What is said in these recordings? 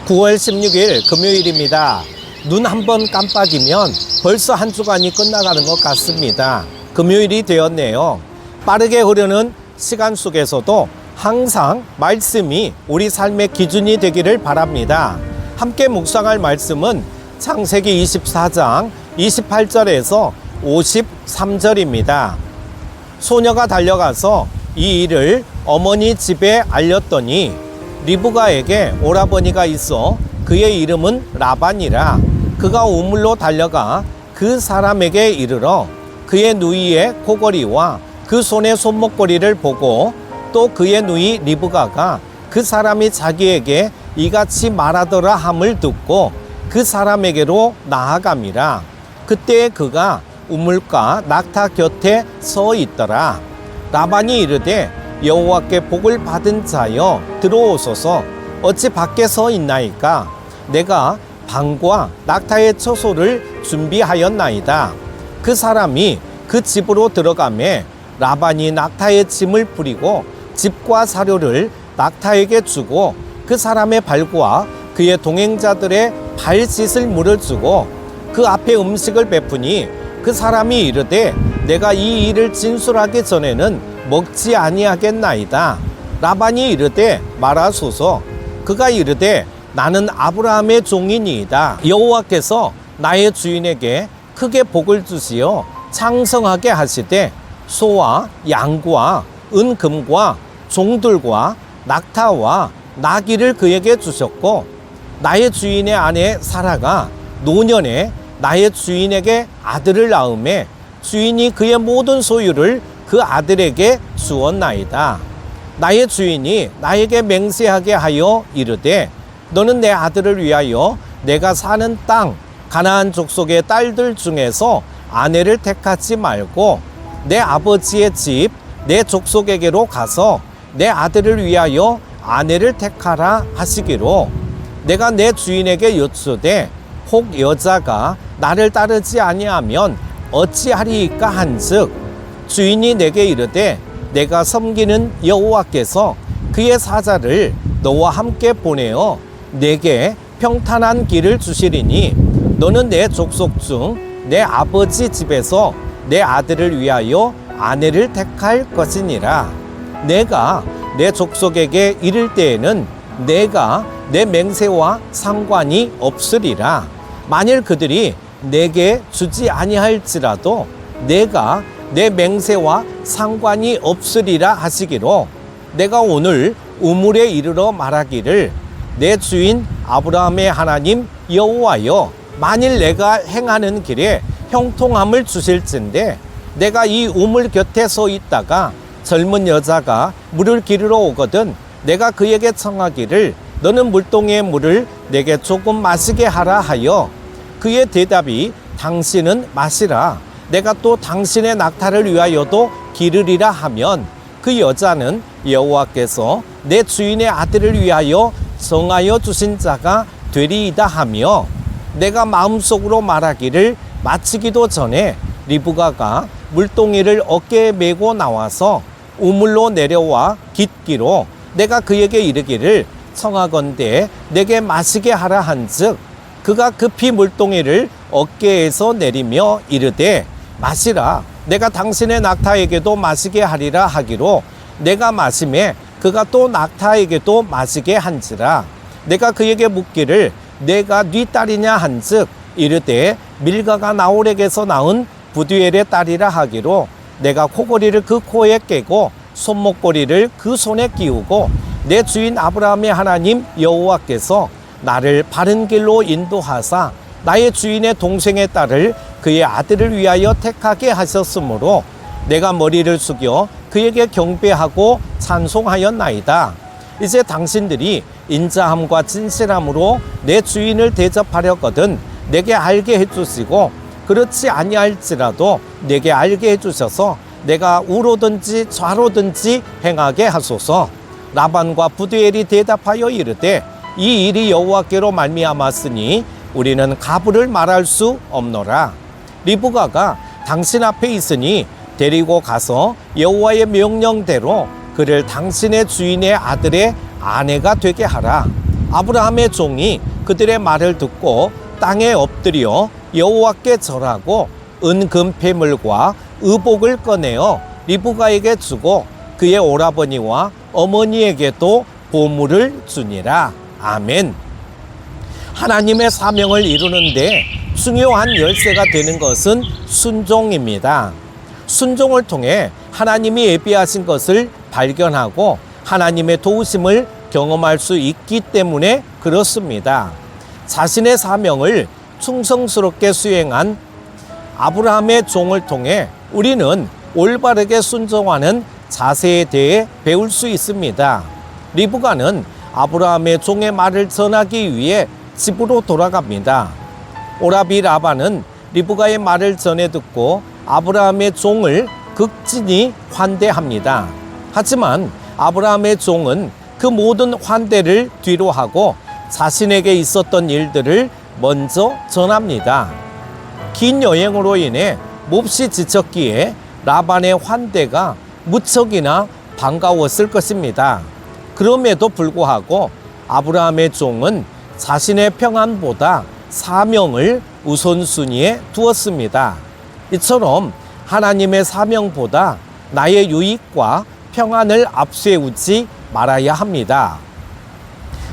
9월 16일 금요일입니다. 눈 한 번 깜빡이면 벌써 한 주간이 끝나가는 것 같습니다. 금요일이 되었네요. 빠르게 흐르는 시간 속에서도 항상 말씀이 우리 삶의 기준이 되기를 바랍니다. 함께 묵상할 말씀은 창세기 24장 28절에서 53절입니다. 소녀가 달려가서 이 일을 어머니 집에 알렸더니 리브가에게 오라버니가 있어 그의 이름은 라반이라. 그가 우물로 달려가 그 사람에게 이르러 그의 누이의 코걸이와 그 손의 손목걸이를 보고 또 그의 누이 리브가가 그 사람이 자기에게 이같이 말하더라 함을 듣고 그 사람에게로 나아감이라. 그때 그가 우물가 낙타 곁에 서 있더라. 라반이 이르되 여호와께 복을 받은 자여 들어오소서. 어찌 밖에 서 있나이까? 내가 방과 낙타의 처소를 준비하였나이다. 그 사람이 그 집으로 들어가매 라반이 낙타의 짐을 뿌리고 집과 사료를 낙타에게 주고 그 사람의 발과 그의 동행자들의 발 씻을 물을 주고 그 앞에 음식을 베푸니 그 사람이 이르되 내가 이 일을 진술하기 전에는 먹지 아니하겠나이다. 라반이 이르되 말하소서. 그가 이르되 나는 아브라함의 종이니이다. 여호와께서 나의 주인에게 크게 복을 주시어 창성하게 하시되 소와 양과 은금과 종들과 낙타와 나귀를 그에게 주셨고 나의 주인의 아내 사라가 노년에 나의 주인에게 아들을 낳음에 주인이 그의 모든 소유를 그 아들에게 주었나이다. 나의 주인이 나에게 맹세하게 하여 이르되 너는 내 아들을 위하여 내가 사는 땅 가나안 족속의 딸들 중에서 아내를 택하지 말고 내 아버지의 집 내 족속에게로 가서 내 아들을 위하여 아내를 택하라 하시기로 내가 내 주인에게 여쭈되 혹 여자가 나를 따르지 아니하면 어찌하리이까 한즉 주인이 내게 이르되 내가 섬기는 여호와께서 그의 사자를 너와 함께 보내어 내게 평탄한 길을 주시리니 너는 내 족속 중 내 아버지 집에서 내 아들을 위하여 아내를 택할 것이니라. 내가 내 족속에게 이를 때에는 내가 내 맹세와 상관이 없으리라. 만일 그들이 내게 주지 아니할지라도 내가 내 맹세와 상관이 없으리라 하시기로 내가 오늘 우물에 이르러 말하기를 내 주인 아브라함의 하나님 여호와여 만일 내가 행하는 길에 형통함을 주실진데 내가 이 우물 곁에 서 있다가 젊은 여자가 물을 기르러 오거든 내가 그에게 청하기를 너는 물동이의 물을 내게 조금 마시게 하라 하여 그의 대답이 당신은 마시라 내가 또 당신의 낙타를 위하여도 기르리라 하면 그 여자는 여호와께서 내 주인의 아들을 위하여 정하여 주신 자가 되리이다 하며 내가 마음속으로 말하기를 마치기도 전에 리브가가 물동이를 어깨에 메고 나와서 우물로 내려와 깃기로 내가 그에게 이르기를 청하건대 내게 마시게 하라 한즉 그가 급히 물동이를 어깨에서 내리며 이르되 마시라 내가 당신의 낙타에게도 마시게 하리라 하기로 내가 마시매 그가 또 낙타에게도 마시게 한지라. 내가 그에게 묻기를 내가 네 딸이냐 한즉 이르되 밀가가 나홀에게서 낳은 부두엘의 딸이라 하기로 내가 코걸이를 그 코에 깨고 손목걸이를 그 손에 끼우고 내 주인 아브라함의 하나님 여호와께서 나를 바른 길로 인도하사 나의 주인의 동생의 딸을 그의 아들을 위하여 택하게 하셨으므로 내가 머리를 숙여 그에게 경배하고 찬송하였나이다. 이제 당신들이 인자함과 진실함으로 내 주인을 대접하려거든 내게 알게 해주시고 그렇지 아니할지라도 내게 알게 해주셔서 내가 우로든지 좌로든지 행하게 하소서. 라반과 부두엘이 대답하여 이르되 이 일이 여호와께로 말미암았으니 우리는 가부를 말할 수 없노라. 리브가가 당신 앞에 있으니 데리고 가서 여호와의 명령대로 그를 당신의 주인의 아들의 아내가 되게 하라. 아브라함의 종이 그들의 말을 듣고 땅에 엎드려 여호와께 절하고 은금폐물과 의복을 꺼내어 리브가에게 주고 그의 오라버니와 어머니에게도 보물을 주니라. 아멘. 하나님의 사명을 이루는데 중요한 열쇠가 되는 것은 순종입니다. 순종을 통해 하나님이 예비하신 것을 발견하고 하나님의 도우심을 경험할 수 있기 때문에 그렇습니다. 자신의 사명을 충성스럽게 수행한 아브라함의 종을 통해 우리는 올바르게 순종하는 자세에 대해 배울 수 있습니다. 리브가는 아브라함의 종의 말을 전하기 위해 집으로 돌아갑니다. 오라비 라반은 리브가의 말을 전해 듣고 아브라함의 종을 극진히 환대합니다. 하지만 아브라함의 종은 그 모든 환대를 뒤로하고 자신에게 있었던 일들을 먼저 전합니다. 긴 여행으로 인해 몹시 지쳤기에 라반의 환대가 무척이나 반가웠을 것입니다. 그럼에도 불구하고 아브라함의 종은 자신의 평안보다 사명을 우선순위에 두었습니다. 이처럼 하나님의 사명보다 나의 유익과 평안을 앞세우지 말아야 합니다.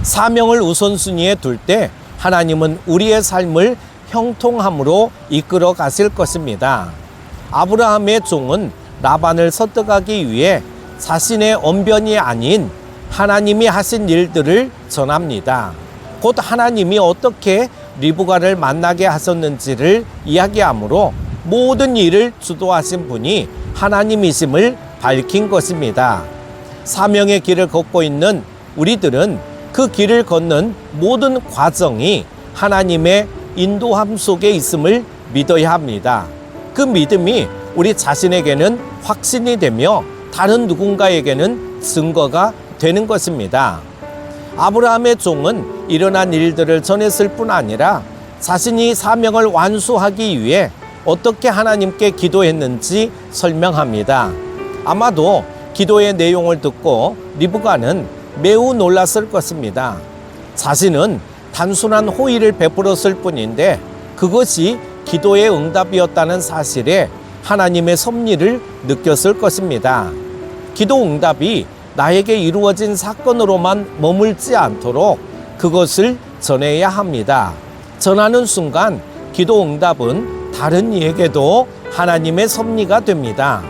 사명을 우선순위에 둘 때 하나님은 우리의 삶을 형통함으로 이끌어 가실 것입니다. 아브라함의 종은 라반을 설득하기 위해 자신의 언변이 아닌 하나님이 하신 일들을 전합니다. 곧 하나님이 어떻게 리브가를 만나게 하셨는지를 이야기하므로 모든 일을 주도하신 분이 하나님이심을 밝힌 것입니다. 사명의 길을 걷고 있는 우리들은 그 길을 걷는 모든 과정이 하나님의 인도함 속에 있음을 믿어야 합니다. 그 믿음이 우리 자신에게는 확신이 되며 다른 누군가에게는 증거가 되는 것입니다. 아브라함의 종은 일어난 일들을 전했을 뿐 아니라 자신이 사명을 완수하기 위해 어떻게 하나님께 기도했는지 설명합니다. 아마도 기도의 내용을 듣고 리브가는 매우 놀랐을 것입니다. 자신은 단순한 호의를 베풀었을 뿐인데 그것이 기도의 응답이었다는 사실에 하나님의 섭리를 느꼈을 것입니다. 기도 응답이 나에게 이루어진 사건으로만 머물지 않도록 그것을 전해야 합니다. 전하는 순간 기도 응답은 다른 이에게도 하나님의 섭리가 됩니다.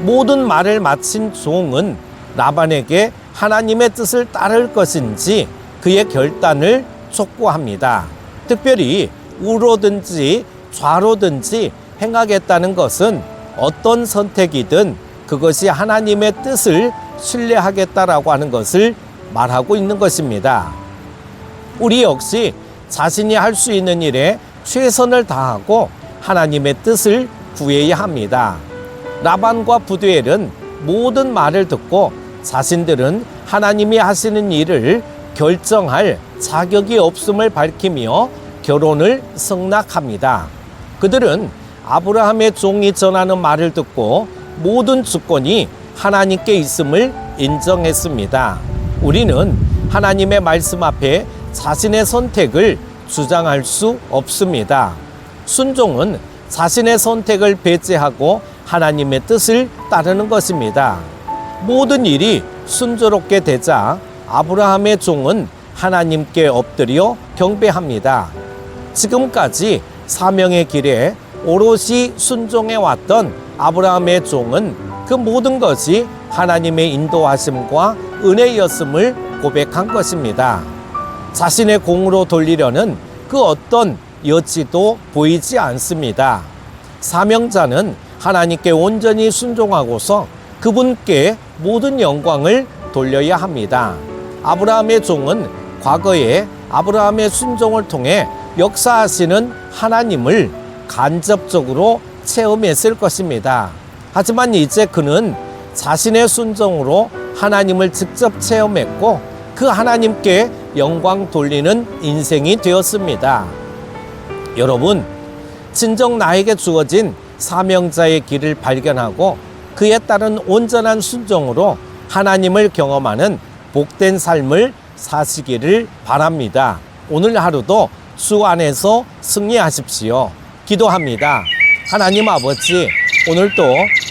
모든 말을 마친 종은 라반에게 하나님의 뜻을 따를 것인지 그의 결단을 촉구합니다. 특별히 우로든지 좌로든지 행하겠다는 것은 어떤 선택이든 그것이 하나님의 뜻을 신뢰하겠다라고 하는 것을 말하고 있는 것입니다. 우리 역시 자신이 할 수 있는 일에 최선을 다하고 하나님의 뜻을 구해야 합니다. 라반과 부두엘은 모든 말을 듣고 자신들은 하나님이 하시는 일을 결정할 자격이 없음을 밝히며 결혼을 승낙합니다. 그들은 아브라함의 종이 전하는 말을 듣고 모든 주권이 하나님께 있음을 인정했습니다. 우리는 하나님의 말씀 앞에 자신의 선택을 주장할 수 없습니다. 순종은 자신의 선택을 배제하고 하나님의 뜻을 따르는 것입니다. 모든 일이 순조롭게 되자 아브라함의 종은 하나님께 엎드려 경배합니다. 지금까지 사명의 길에 오롯이 순종해 왔던 아브라함의 종은 그 모든 것이 하나님의 인도하심과 은혜였음을 고백한 것입니다. 자신의 공으로 돌리려는 그 어떤 여지도 보이지 않습니다. 사명자는 하나님께 온전히 순종하고서 그분께 모든 영광을 돌려야 합니다. 아브라함의 종은 과거에 아브라함의 순종을 통해 역사하시는 하나님을 간접적으로 체험했을 것입니다. 하지만 이제 그는 자신의 순종으로 하나님을 직접 체험했고 그 하나님께 영광 돌리는 인생이 되었습니다. 여러분, 진정 나에게 주어진 사명자의 길을 발견하고 그에 따른 온전한 순종으로 하나님을 경험하는 복된 삶을 사시기를 바랍니다. 오늘 하루도 주 안에서 승리하십시오. 기도합니다. 하나님 아버지, 오늘도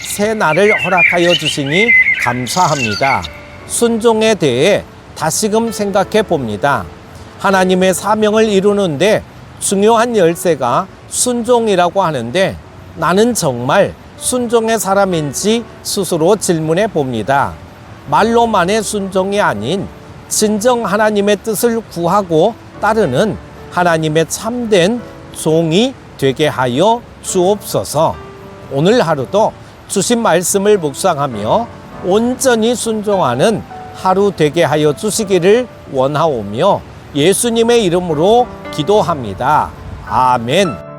새 날을 허락하여 주시니 감사합니다. 순종에 대해 다시금 생각해 봅니다. 하나님의 사명을 이루는데 중요한 열쇠가 순종이라고 하는데 나는 정말 순종의 사람인지 스스로 질문해 봅니다. 말로만의 순종이 아닌 진정 하나님의 뜻을 구하고 따르는 하나님의 참된 종이 되게 하여 주옵소서. 오늘 하루도 주신 말씀을 묵상하며 온전히 순종하는 하루 되게 하여 주시기를 원하오며 예수님의 이름으로 기도합니다. 아멘.